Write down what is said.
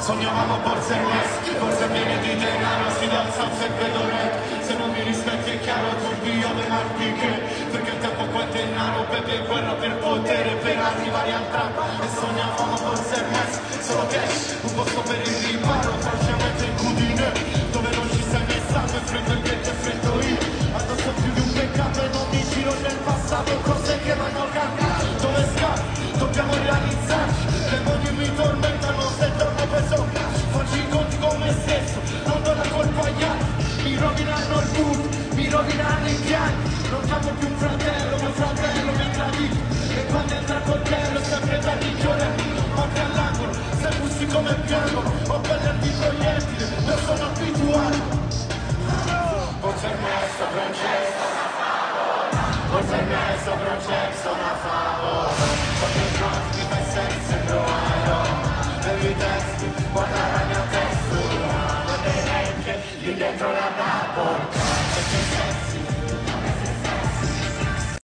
Sognavamo forse pieni di denaro, si alza un segreto re. Se non mi rispetti è chiaro, turbio dei martiche. Perché il tempo qua è denaro, beve guerra per potere, per arrivare al trap. E sognavamo forse solo cash, un posto per il riparo, falsamente in cudine, dove non ci sei mai stato, e freddo il ghetto e freddo io. Addosso più di un peccato e non mi giro nel passato, cose che vanno cambiate. Dove scappi? Dobbiamo realizzarci, demoni mi tormentano se torno peso. Faccio i conti con me stesso, non do la colpa agli altri. Mi rovinano il mood, mi rovinano i piani. Non chiamo più un fratello, mio fratello mi tradito. E quando entra il coltello sempre da rinchiore. Morte all'angolo, se bussi come piango. Ho pelle di proiettile, non sono abituato. Forse è messo, Francesco, una favola. Forse è messo, Francesco, una favola. Quando il cross mi fai senso e provaio. Bevi i testi, guarda la mia testa. Le orecchie, lì dentro la